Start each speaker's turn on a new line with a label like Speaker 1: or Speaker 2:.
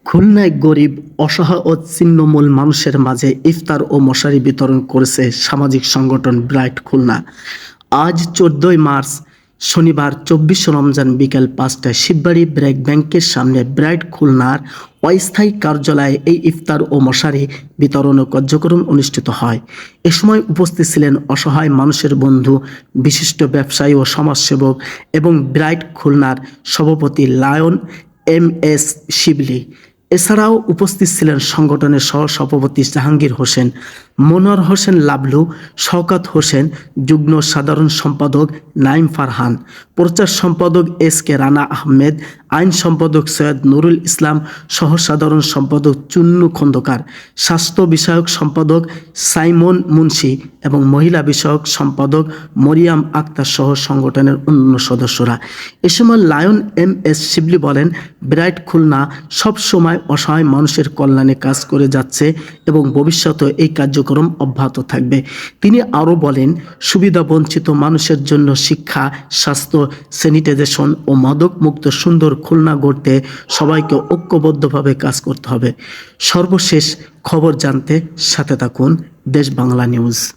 Speaker 1: খুলনায় গরিব, অসহায় ও ছিন্নমূল মানুষের মাঝে ইফতার ও মশারি বিতরণ করেছে সামাজিক সংগঠন ব্রাইট খুলনা। আজ ১৪ই মার্চ শনিবার ২৪ রমজান বিকেল ৫টায় শিববাড়ি ব্র্যাক ব্যাংকের সামনে ব্রাইট খুলনার অস্থায়ী কার্যালয়ে এই ইফতার ও মশারি বিতরণ কার্যক্রম অনুষ্ঠিত হয়। এ সময় উপস্থিত ছিলেন অসহায় মানুষের বন্ধু, বিশিষ্ট ব্যবসায়ী ও সমাজসেবক এবং ব্রাইট খুলনার সভাপতি লায়ন এম.এস. শিবলী। এছাড়াও উপস্থিত ছিলেন সংগঠনের সহ-সভাপতি জাহাঙ্গীর হোসেন, মনোয়ার হোসেন লাবলু, শওকত হোসেন, যুগ্ম সাধারণ সম্পাদক নাঈম ফারহান, প্রচার সম্পাদক এস.কে. রানা আহমেদ, আইন সম্পাদক সৈয়দ নুরুল ইসলাম, সহ-সাধারণ সম্পাদক চুন্নু খন্দকার, স্বাস্থ্য বিষয়ক সম্পাদক সাইমন মুন্সি এবং মহিলা বিষয়ক সম্পাদক মরিয়াম আক্তার সহ সংগঠনের অন্য সদস্যরা। এ সময় লায়ন এম.এস. শিবলী বলেন, ব্রাইট খুলনা সব সময় অসহায় মানুষের কল্যাণে কাজ করে যাচ্ছে এবং ভবিষ্যতে এই কার্যক্রম অব্যাহত থাকবে। তিনি আরও বলেন, সুবিধাবঞ্চিত মানুষের জন্য শিক্ষা, স্বাস্থ্য, স্যানিটাইজেশন ও মাদক মুক্ত সুন্দর খুলনা গড়তে সবাইকে ঐক্যবদ্ধভাবে কাজ করতে হবে। সর্বশেষ খবর জানতে সাথে থাকুন দেশ বাংলা নিউজ।